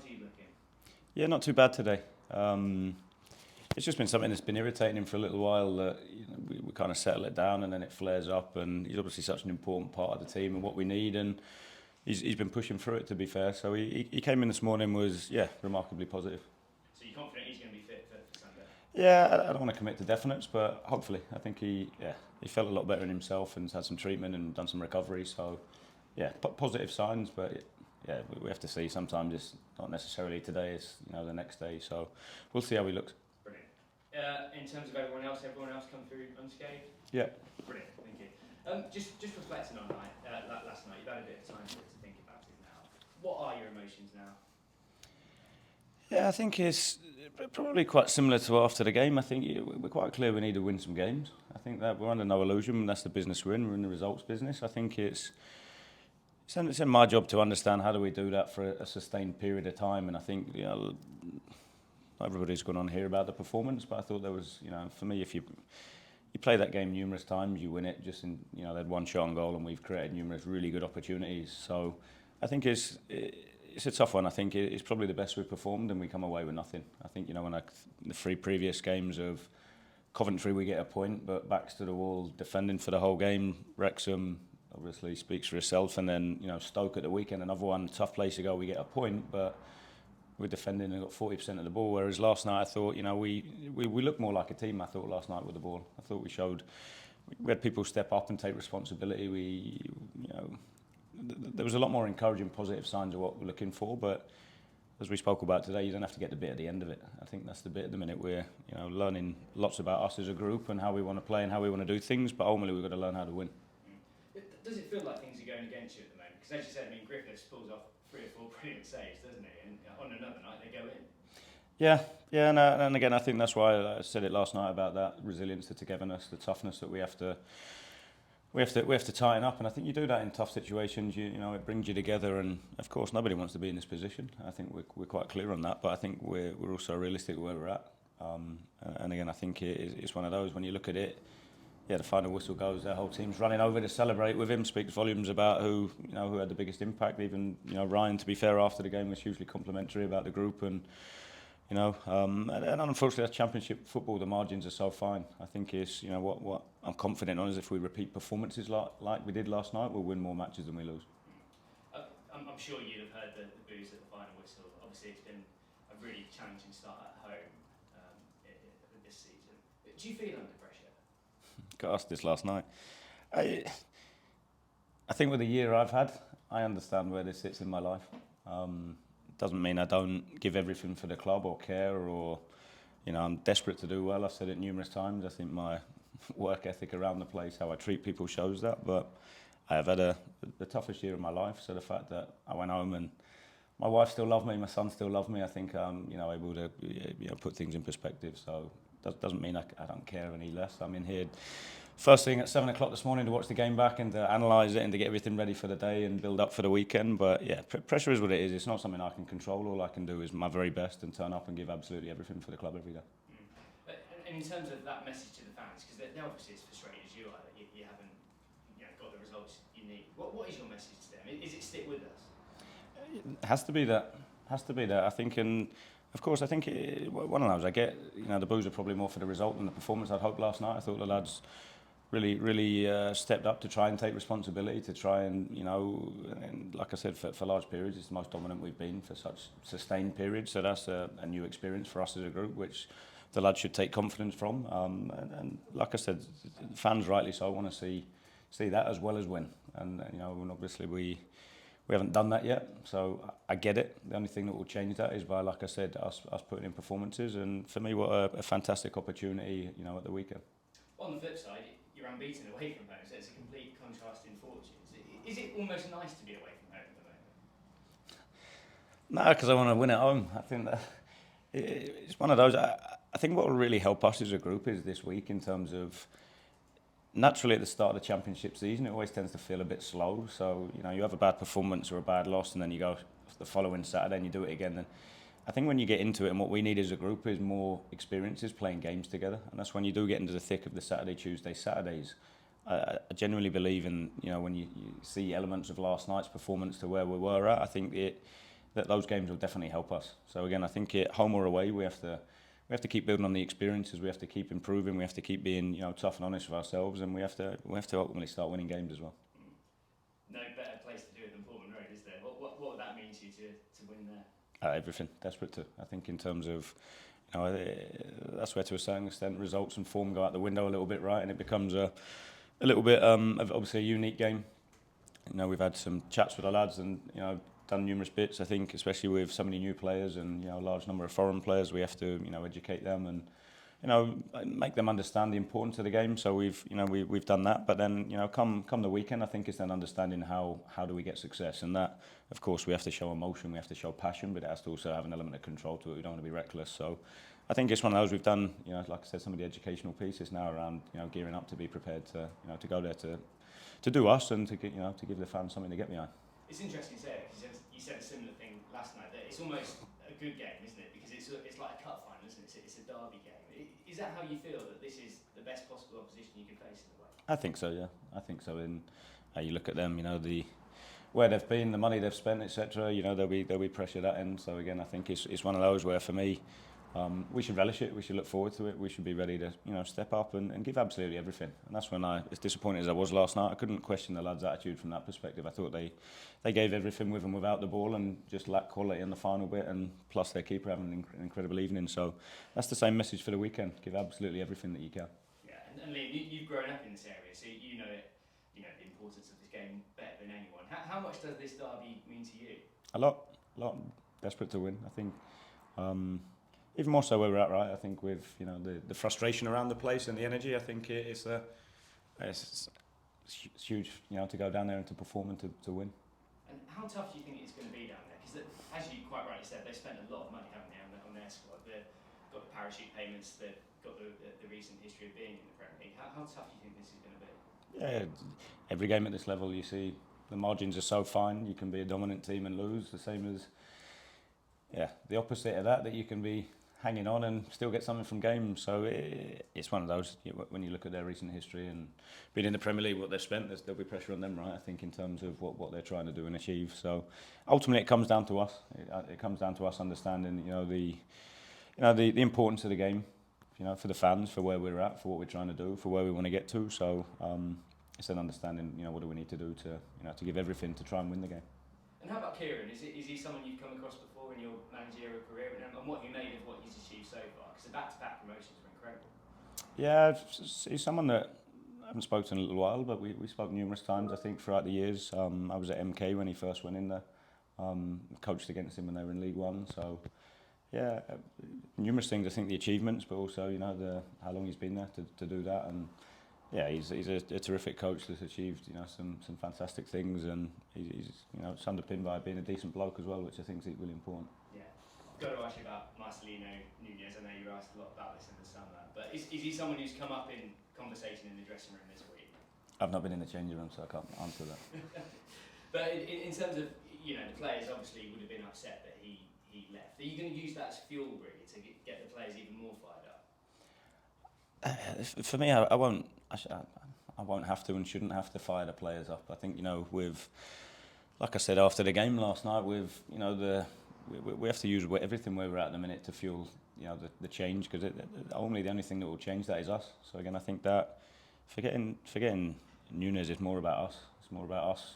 How's he looking? Yeah, not too bad today. It's just been something that's been irritating him for a little while. That we kind of settle it down and then it flares up. And he's obviously such an important part of the team and what we need. And he's been pushing through it, to be fair. So he came in this morning, was remarkably positive. So you're confident he's going to be fit for Sunday? Yeah, I don't want to commit to definites, but hopefully. I think he felt a lot better in himself and had some treatment and done some recovery. So yeah, positive signs, but yeah, we have to see. Sometimes it's not necessarily today; it's the next day. So we'll see how he looks. Brilliant. In terms of everyone else come through unscathed? Yeah. Brilliant, thank you. Just reflecting on last night, you've had a bit of time to think about it now. What are your emotions now? Yeah, I think it's probably quite similar to after the game. I think we're quite clear we need to win some games. I think that we're under no illusion. That's the business we're in. We're in the results business. I think it's in my job to understand how do we do that for a sustained period of time. And I think everybody's gone on here about the performance, but I thought there was for me, if you play that game numerous times, you win it. Just in they had one shot on goal, and we've created numerous really good opportunities. So I think it's a tough one. I think it's probably the best we've performed, and we come away with nothing. I think when the 3 previous games of Coventry, we get a point, but backs to the wall, defending for the whole game. Wrexham obviously speaks for itself, and then Stoke at the weekend, another one, tough place to go. We get a point, but we're defending and got 40% of the ball. Whereas last night, I thought we looked more like a team. I thought last night with the ball, I thought we had people step up and take responsibility. There was a lot more encouraging, positive signs of what we're looking for. But as we spoke about today, you don't have to get the bit at the end of it. I think that's the bit at the minute. We're learning lots about us as a group and how we want to play and how we want to do things. But ultimately, we've got to learn how to win. Does it feel like things are going against you at the moment? Because as you said, Griffiths pulls off 3 or 4 brilliant saves, doesn't he? And on another night, they go in. Yeah, and again, I think that's why I said it last night about that resilience, the togetherness, the toughness that we have to tighten up. And I think you do that in tough situations. It brings you together. And of course, nobody wants to be in this position. I think we're quite clear on that. But I think we're also realistic where we're at. And again, I think it's one of those when you look at it. Yeah, the final whistle goes. Their whole team's running over to celebrate with him. Speaks volumes about who had the biggest impact. Even Ryan, to be fair, after the game was hugely complimentary about the group. And unfortunately, that's Championship football. The margins are so fine. I think it's what I'm confident on is if we repeat performances like we did last night, we'll win more matches than we lose. I'm sure you'd have heard the boos at the final whistle. Obviously, it's been a really challenging start at home this season. Do you feel under pressure? Got asked this last night. I think with the year I've had, I understand where this sits in my life. Doesn't mean I don't give everything for the club or care or, I'm desperate to do well. I've said it numerous times. I think my work ethic around the place, how I treat people shows that. But I have had the toughest year of my life. So the fact that I went home and my wife still loved me, my son still loved me, I think I'm, able to put things in perspective. So that doesn't mean I don't care any less. I'm in here first thing at 7 o'clock this morning to watch the game back and to analyse it and to get everything ready for the day and build up for the weekend. But yeah, pressure is what it is. It's not something I can control. All I can do is my very best and turn up and give absolutely everything for the club every day. And in terms of that message to the fans, because they're obviously as frustrated as you are that you haven't got the results you need. What is your message to them? Is it stick with us? It has to be that. I think, and of course, I think one of those I get. The boos are probably more for the result than the performance I'd hoped last night. I thought the lads really stepped up to try and take responsibility, to try and, and like I said, for large periods, it's the most dominant we've been for such sustained periods. So that's a new experience for us as a group, which the lads should take confidence from. And like I said, fans rightly so want to see that as well as win. And and obviously we haven't done that yet, so I get it. The only thing that will change that is by, like I said, us putting in performances. And for me, what a fantastic opportunity, at the weekend. On the flip side, you're unbeaten away from home, so it's a complete contrast in fortunes. Is it almost nice to be away from home at the moment? No, because I want to win at home. I think that it's one of those. I think what will really help us as a group is this week in terms of, naturally at the start of the Championship season, it always tends to feel a bit slow. So, you have a bad performance or a bad loss and then you go the following Saturday and you do it again. Then I think when you get into it, and what we need as a group is more experiences playing games together. And that's when you do get into the thick of the Saturdays. I genuinely believe in, when you see elements of last night's performance to where we were at, I think that those games will definitely help us. So again, I think home or away, we have to keep building on the experiences. We have to keep improving. We have to keep being tough and honest with ourselves, and we have to ultimately start winning games as well. No better place to do it than Portman Road, is there? What would that mean to you to win there? Everything. Desperate to. I think in terms of, that's where to a certain extent results and form go out the window a little bit, right? And it becomes a little bit of obviously a unique game. We've had some chats with the lads and done numerous bits. I think especially with so many new players and a large number of foreign players, we have to educate them and make them understand the importance of the game. So we've done that. But then come the weekend, I think it's then understanding how do we get success, and that of course we have to show emotion, we have to show passion, but it has to also have an element of control to it. We don't want to be reckless. So I think it's one of those we've done. Like I said, some of the educational pieces now around gearing up to be prepared to go there to do us and to give the fans something to get behind. It's interesting to say it because you said a similar thing last night, that it's almost a good game, isn't it? Because it's like a cup final, isn't it? It's a derby game. Is that how you feel, that this is the best possible opposition you can face in a way? I think so, yeah. I think so. And you look at them, where they've been, the money they've spent, etc. There'll be pressure at that end. So again, I think it's one of those where for me, we should relish it. We should look forward to it. We should be ready to step up and give absolutely everything. And that's when as disappointed as I was last night, I couldn't question the lads' attitude from that perspective. I thought they gave everything with and without the ball and just lacked quality in the final bit, and plus their keeper having an incredible evening. So that's the same message for the weekend. Give absolutely everything that you can. Yeah, and Liam, you've grown up in this area, so you know it. The importance of this game better than anyone. How much does this derby mean to you? A lot. Desperate to win. I think. Even more so where we're at, right? I think with the frustration around the place and the energy, I think it's huge, to go down there and to perform and to win. And how tough do you think it's going to be down there? Because as you quite rightly said, they've spent a lot of money, haven't they, on their squad? They've got the parachute payments, they've got the recent history of being in the Premier League. How tough do you think this is going to be? Yeah, every game at this level, you see the margins are so fine. You can be a dominant team and lose, the same as the opposite of that you can be hanging on and still get something from games. So it's one of those, when you look at their recent history and being in the Premier League, what they've spent, there'll be pressure on them, right? I think in terms of what they're trying to do and achieve. So ultimately, it comes down to us. It comes down to us understanding, the importance of the game, for the fans, for where we're at, for what we're trying to do, for where we want to get to. So it's an understanding, what do we need to do to give everything to try and win the game. And how about Kieran? Is he someone you've come across before in your managerial career? And what have you made of what he's achieved so far? Because the back-to-back promotions were incredible. Yeah, he's someone that I haven't spoken to in a little while, but we spoke numerous times, I think, throughout the years. I was at MK when he first went in there. Coached against him when they were in League One. So, numerous things. I think the achievements, but also, how long he's been there to do that. And he's a terrific coach that's achieved, some fantastic things, and he's it's underpinned by being a decent bloke as well, which I think is really important. Yeah, I've got to ask you about Marcelino Nunez. I know you were asked a lot about this in the summer, but is he someone who's come up in conversation in the dressing room this week? I've not been in the changing room, so I can't answer that. But in terms of the players, obviously would have been upset that he left. Are you going to use that as fuel really to get the players even more fired up? For me, I won't. I won't have to and shouldn't have to fire the players up. I think with, like I said after the game last night, with we have to use everything where we're at the minute to fuel the change, because only the only thing that will change that is us. So again, I think that forgetting Nunez is more about us. It's more about us,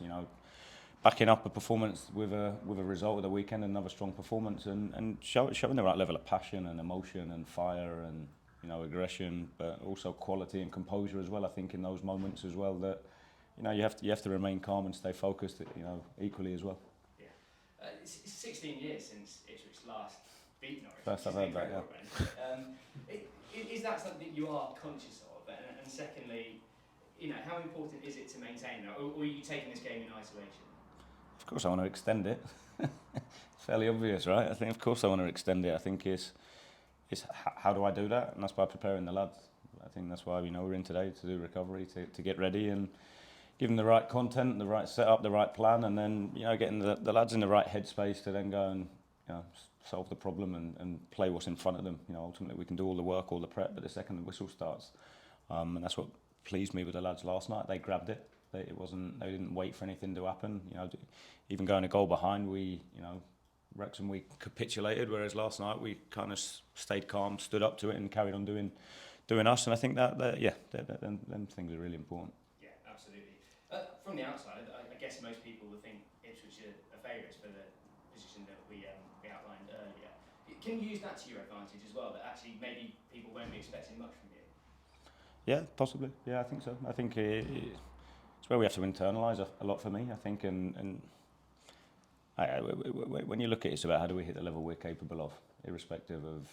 backing up a performance with a result of the weekend, another strong performance, and showing the right level of passion and emotion and fire and aggression, but also quality and composure as well. I think in those moments as well that you have to remain calm and stay focused, equally as well. Yeah, it's 16 years since Ipswich last beat Norwich. First I've heard that. Yeah. Is that something that you are conscious of? And secondly, how important is it to maintain that, or are you taking this game in isolation? Of course, I want to extend it. It's fairly obvious, right? I think, of course, I want to extend it. I think it's how do I do that? And that's by preparing the lads. I think that's why we're in today, to do recovery, to get ready and give them the right content, the right setup, the right plan, and then getting the lads in the right headspace to then go and solve the problem and play what's in front of them. Ultimately we can do all the work, all the prep, but the second the whistle starts, and that's what pleased me with the lads last night. They grabbed it. They didn't wait for anything to happen. Even going a goal behind, we Wrexham we capitulated, whereas last night we kind of stayed calm, stood up to it, and carried on doing us. And I think that them things are really important. Yeah, absolutely. From the outside, I guess most people would think Ipswich are favourites for the position that we outlined earlier. Can you use that to your advantage as well? That actually maybe people won't be expecting much from you. Yeah, possibly. Yeah, I think so. I think it's where we have to internalise a lot for me. I think, and when you look at it, it's about how do we hit the level we're capable of, irrespective of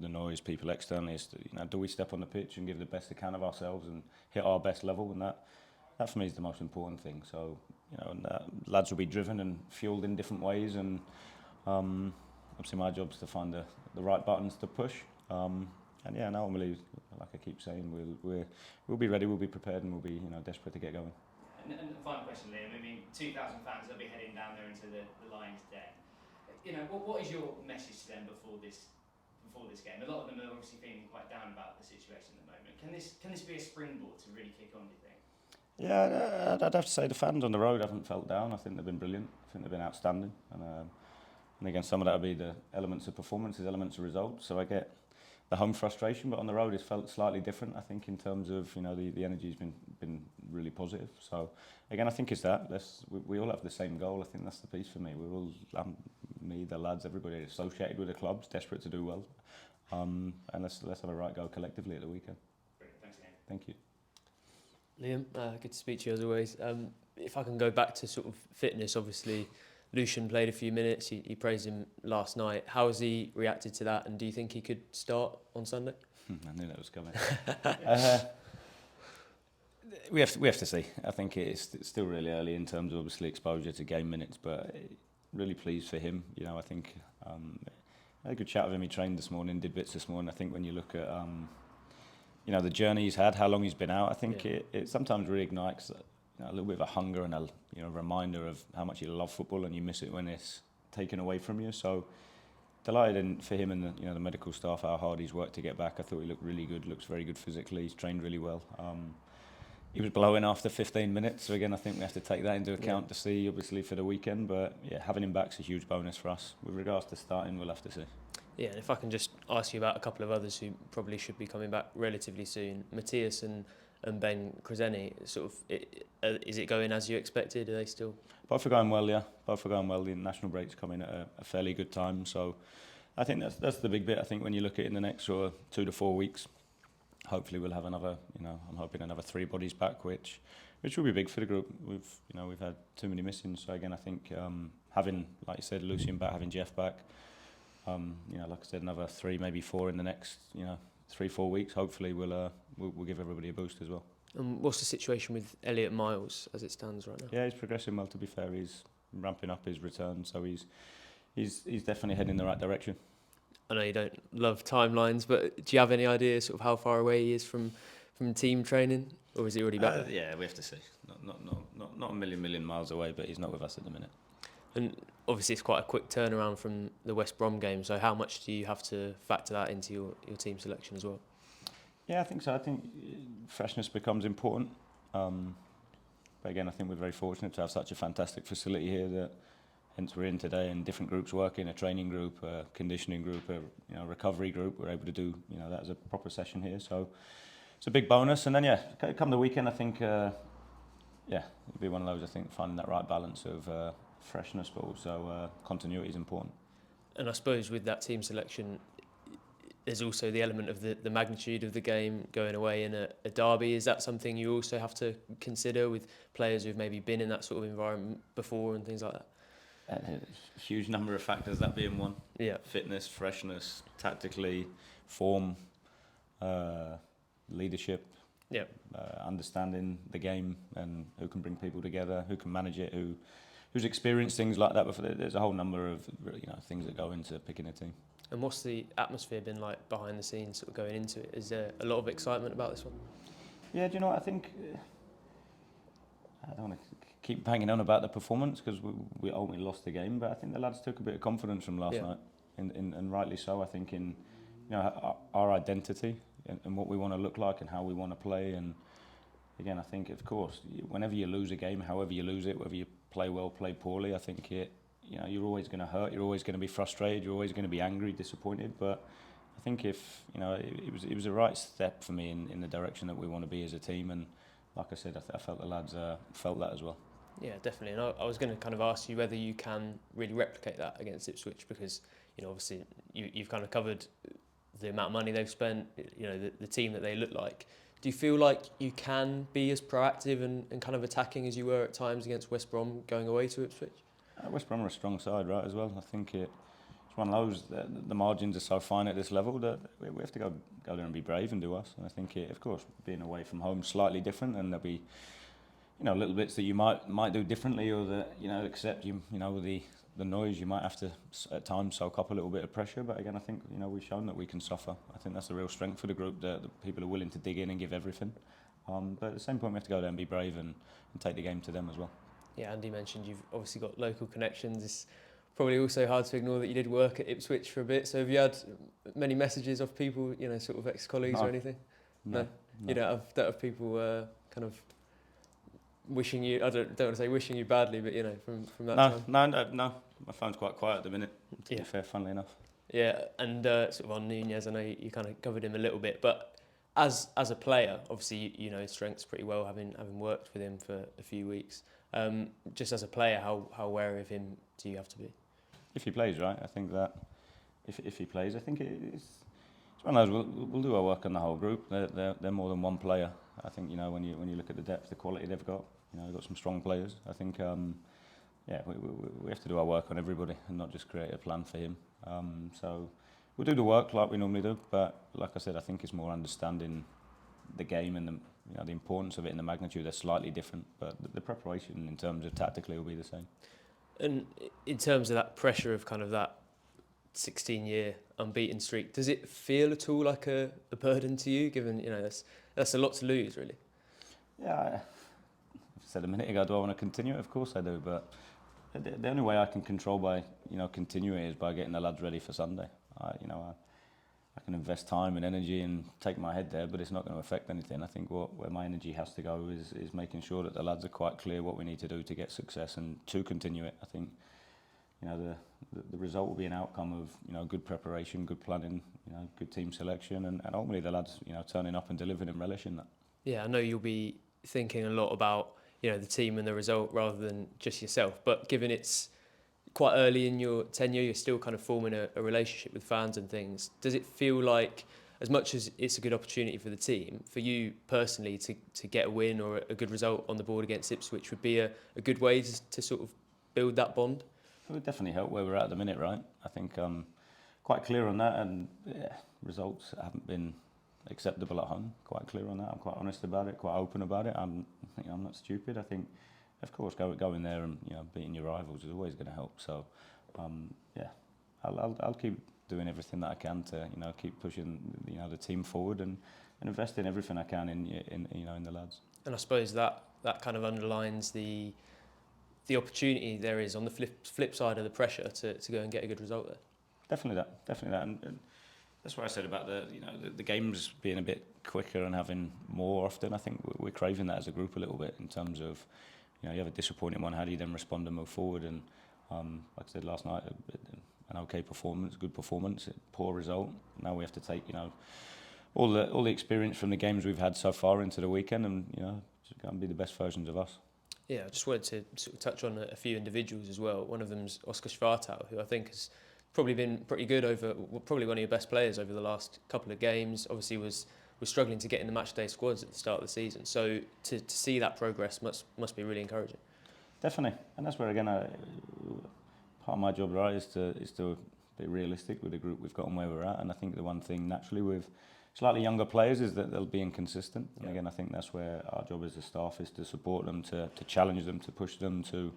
the noise people externally. Do we step on the pitch and give the best account of ourselves and hit our best level? And that for me is the most important thing. So and lads will be driven and fueled in different ways, and obviously my job is to find the right buttons to push. And yeah, normally, like I keep saying, we'll be ready, we'll be prepared, and we'll be desperate to get going. And the final question, Liam. I mean, 2,000 fans will be heading down there into the Lions' Den. What is your message to them before this game? A lot of them are obviously feeling quite down about the situation at the moment. Can this be a springboard to really kick on, do you think? Yeah, I'd have to say the fans on the road haven't felt down. I think they've been brilliant. I think they've been outstanding. And again, some of that will be the elements of performances, elements of results. So I get the home frustration, but on the road it's felt slightly different. I think in terms of the energy's been really positive. So again, I think it's that. We all have the same goal. I think that's the piece for me. We all, me, the lads, everybody associated with the club's desperate to do well. And let's have a right go collectively at the weekend. Brilliant. Thanks, Liam. Thank you. Liam, good to speak to you as always. If I can go back to sort of fitness, obviously Lucian played a few minutes. He praised him last night. How has he reacted to that, and do you think he could start on Sunday? I knew that was coming. We have to see. I think it's still really early in terms of obviously exposure to game minutes, but really pleased for him. I think I had a good chat with him. He trained this morning, did bits this morning. I think when you look at the journey he's had, how long he's been out, I think it sometimes reignites a little bit of a hunger and a reminder of how much you love football, and you miss it when it's taken away from you. So delighted for him and the medical staff how hard he's worked to get back. I thought he looked really good, looks very good physically. He's trained really well. He was blowing after 15 minutes, so again I think we have to take that into account to see obviously for the weekend. But yeah, having him back's a huge bonus for us. With regards to starting, we'll have to see. Yeah, and if I can just ask you about a couple of others who probably should be coming back relatively soon, Matthias and Ben Kraseni, is it going as you expected? Are they still? Both are going well, yeah. Both are going well. The international break's coming at a fairly good time, so I think that's the big bit. I think when you look at it in the next sort of 2 to 4 weeks, hopefully we'll have another. I'm hoping another 3 bodies back, which will be big for the group. We've had too many missing, so again I think having, like you said, Lucian back, having Jeff back, like I said, another 3, maybe 4 in the next 3-4 weeks. Hopefully we'll give everybody a boost as well. What's the situation with Elliot Miles as it stands right now? Yeah, he's progressing well. To be fair, he's ramping up his return, so he's definitely heading in the right direction. I know you don't love timelines, but do you have any idea sort of how far away he is from team training, or is he already back? Yeah, we have to see. Not a million miles away, but he's not with us at the minute. And obviously it's quite a quick turnaround from the West Brom game, so how much do you have to factor that into your team selection as well? Yeah, I think so. I think freshness becomes important. But again, I think we're very fortunate to have such a fantastic facility here that hence we're in today, and different groups working, a training group, a conditioning group, a recovery group. We're able to do that as a proper session here. So it's a big bonus. And then come the weekend, I think it'll be one of those. I think finding that right balance of freshness, but also continuity is important. And I suppose with that team selection, there's also the element of the magnitude of the game going away in a derby. Is that something you also have to consider with players who've maybe been in that sort of environment before and things like that? A huge number of factors, that being one. Yeah. Fitness, freshness, tactically, form, leadership. Yeah. Understanding the game and who can bring people together, who can manage it, who's experienced things like that before. There's a whole number of things that go into picking a team. And what's the atmosphere been like behind the scenes, sort of going into it? Is there a lot of excitement about this one? Yeah, do you know what I think? I don't want to keep banging on about the performance because we ultimately lost the game, but I think the lads took a bit of confidence from last night, and rightly so. I think in our identity and what we want to look like and how we want to play. And again, I think of course, whenever you lose a game, however you lose it, whether you play well, play poorly, I think you know, you're always going to hurt, you're always going to be frustrated, you're always going to be angry, disappointed. But I think if, you know, it was a right step for me in the direction that we want to be as a team. And like I said, I felt the lads felt that as well. Yeah, definitely. And I was going to kind of ask you whether you can really replicate that against Ipswich, because, you know, obviously you've kind of covered the amount of money they've spent, you know, the team that they look like. Do you feel like you can be as proactive and kind of attacking as you were at times against West Brom going away to Ipswich? West Brom are a strong side, right, as well. I think it's one of those, the margins are so fine at this level that we have to go there and be brave and do us. And I think, of course, being away from home is slightly different, and there'll be, you know, little bits that you might do differently, or that, you know, accept you know, the noise, you might have to at times soak up a little bit of pressure. But again, I think, you know, we've shown that we can suffer. I think that's the real strength for the group, that the people are willing to dig in and give everything. But at the same point, we have to go there and be brave and take the game to them as well. Yeah, Andy mentioned you've obviously got local connections. It's probably also hard to ignore that you did work at Ipswich for a bit. So have you had many messages of people, you know, sort of ex-colleagues or anything? No. You don't have people kind of wishing you, I don't want to say wishing you badly, but, you know, from that time? No. My phone's quite quiet at the minute, to be fair, funnily enough. Yeah, and sort of on Nunez, I know you kind of covered him a little bit, but as a player, obviously you know his strengths pretty well, having worked with him for a few weeks. Just as a player, how wary of him do you have to be? If he plays, right, I think that if he plays, I think it's one of those. We'll do our work on the whole group. They're more than one player. I think, you know, when you look at the depth, the quality they've got, you know, they've got some strong players. I think we have to do our work on everybody and not just create a plan for him. So we'll do the work like we normally do, but like I said, I think it's more understanding the game and the importance of it and the magnitude. They're slightly different, but the preparation in terms of tactically will be the same. And in terms of that pressure of kind of that 16-year unbeaten streak, does it feel at all like a burden to you, given, you know, that's a lot to lose, really? Yeah, I said a minute ago, do I want to continue it? Of course I do, but the only way I can control by, you know, continuing is by getting the lads ready for Sunday. I can invest time and energy and take my head there, but it's not going to affect anything. I think where my energy has to go is making sure that the lads are quite clear what we need to do to get success and to continue it. I think, you know, the result will be an outcome of, you know, good preparation, good planning, you know, good team selection, and ultimately the lads, you know, turning up and delivering and relishing that. Yeah, I know you'll be thinking a lot about, you know, the team and the result rather than just yourself, but given it's quite early in your tenure, you're still kind of forming a relationship with fans and things. Does it feel like, as much as it's a good opportunity for the team, for you personally to get a win or a good result on the board against Ipswich would be a good way to sort of build that bond? It would definitely help where we're at the minute, right? I think I'm quite clear on that, and results haven't been acceptable at home. Quite clear on that. I'm quite honest about it, quite open about it. I'm not stupid. I think, of course, going there and, you know, beating your rivals is always going to help. So, I'll keep doing everything that I can to, you know, keep pushing, you know, the team forward and invest in everything I can in you know, in the lads. And I suppose that kind of underlines the opportunity there is on the flip side of the pressure to go and get a good result there. Definitely that, and that's what I said about the games being a bit quicker and having more often. I think we're craving that as a group a little bit in terms of, you know, you have a disappointing one, how do you then respond and move forward? And like I said last night, an okay performance, good performance, poor result. Now we have to take, you know, all the experience from the games we've had so far into the weekend, and, you know, just go and be the best versions of us. Yeah, I just wanted to sort of touch on a few individuals as well. One of them's Oscar Schwartau, who I think has probably been pretty good probably one of your best players over the last couple of games. Obviously was struggling to get in the matchday squads at the start of the season. So to see that progress must be really encouraging. Definitely, and that's where, again, part of my job, right, is to be realistic with the group we've got and where we're at. And I think the one thing naturally with slightly younger players is that they'll be inconsistent. And again, I think that's where our job as a staff is to support them, to challenge them, to push them, to,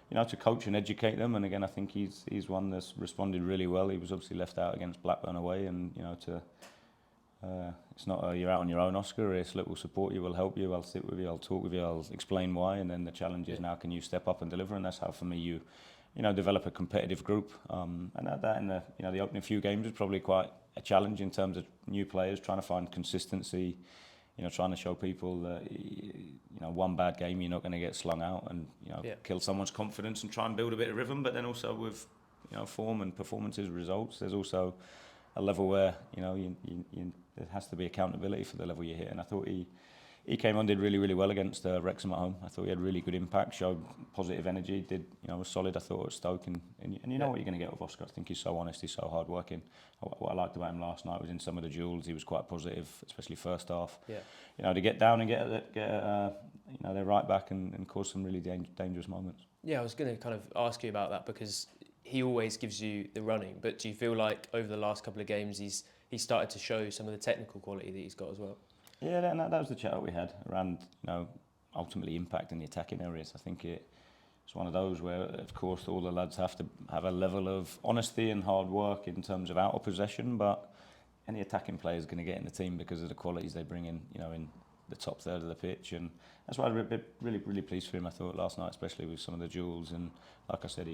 you know, to coach and educate them. And again, I think he's one that's responded really well. He was obviously left out against Blackburn away, and, you know, it's not you're out on your own, Oscar. It's, look, we'll support you, we'll help you, I'll sit with you, I'll talk with you, I'll explain why. And then the challenge is, now can you step up and deliver? And that's how, for me, you know, develop a competitive group. And that in the opening few games was probably quite a challenge in terms of new players trying to find consistency trying to show people that one bad game you're not going to get slung out and kill someone's confidence and try and build a bit of rhythm. But then also with form and performances, results, there's also a level where there has to be accountability for the level you're hitting. I thought he came on, did really, really well against Wrexham at home. I thought he had really good impact, showed positive energy, was solid, I thought, at Stoke. And you know what you're going to get with Oscar. I think he's so honest, he's so hard-working. What I liked about him last night was in some of the duels, he was quite positive, especially first half. Yeah. To get down and get their right back and cause some really dangerous moments. Yeah, I was going to kind of ask you about that because he always gives you the running, but do you feel like over the last couple of games he's started to show some of the technical quality that he's got as well? Yeah, that was the chat we had around, ultimately impacting the attacking areas. I think it's one of those where, of course, all the lads have to have a level of honesty and hard work in terms of out of possession, but any attacking player is going to get in the team because of the qualities they bring in, in the top third of the pitch. And that's why I'm really, really pleased for him, I thought, last night, especially with some of the duels. And like I said,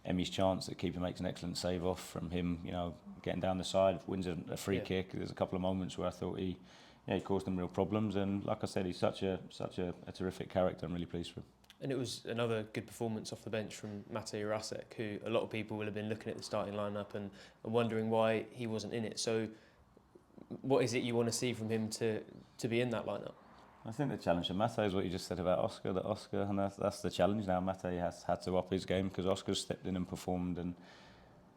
Emmy's chance, the keeper makes an excellent save off from him, getting down the side, wins a free kick. There's a couple of moments where I thought he caused them real problems, and like I said, he's such a terrific character. I'm really pleased for him. And it was another good performance off the bench from Matej Jurasek, who a lot of people will have been looking at the starting lineup and wondering why he wasn't in it. So, what is it you want to see from him to be in that lineup? I think the challenge for Matej is what you just said about Oscar. And that's the challenge now. Matej has had to up his game because Oscar's stepped in and performed, and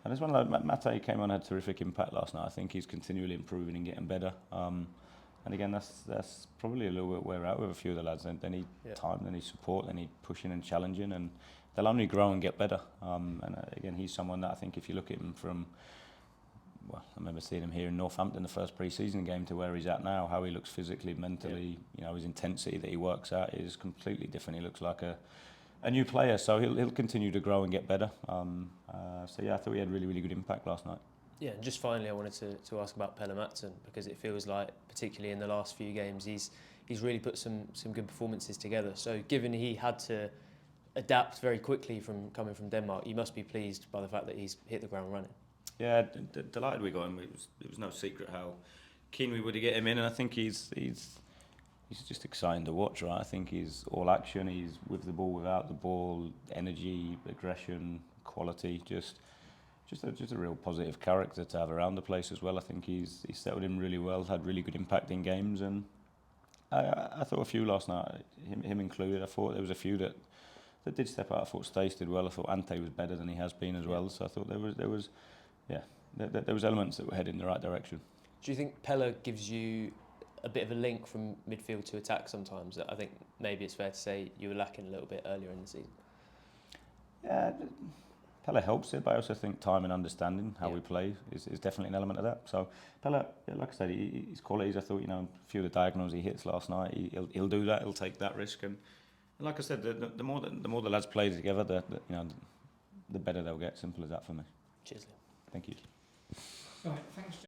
it's one of those. Matej came on and had terrific impact last night. I think he's continually improving and getting better. And again, that's probably a little bit where we're at with a few of the lads. They need time, they need support, they need pushing and challenging, and they'll only grow and get better. Again, he's someone that I think if you look at him from, I remember seeing him here in Northampton the first pre-season game to where he's at now, how he looks physically, mentally, his intensity that he works at is completely different. He looks like a new player, so he'll continue to grow and get better. I thought he had really, really good impact last night. Yeah, and just finally I wanted to ask about Pelle Mattsson, because it feels like, particularly in the last few games, he's really put some good performances together. So given he had to adapt very quickly from coming from Denmark, you must be pleased by the fact that he's hit the ground running. Yeah, delighted we got him. It was no secret how keen we were to get him in, and I think he's just exciting to watch, right? I think he's all action, he's with the ball, without the ball, energy, aggression, quality, just a real positive character to have around the place as well. I think he's settled in really well, had really good impact in games, and I thought a few last night, him included. I thought there was a few that did step out. I thought Stace did well. I thought Ante was better than he has been as well. So I thought there was elements that were heading in the right direction. Do you think Pelle gives you a bit of a link from midfield to attack sometimes that I think maybe it's fair to say you were lacking a little bit earlier in the season? Yeah, Pelle helps it, but I also think time and understanding how we play is definitely an element of that. So Pelle, like I said, his qualities, I thought, a few of the diagonals he hits last night, he'll do that, he'll take that risk, and like I said, the more the lads play together, the better they'll get. Simple as that for me. Cheers. Thank you. All right, thanks.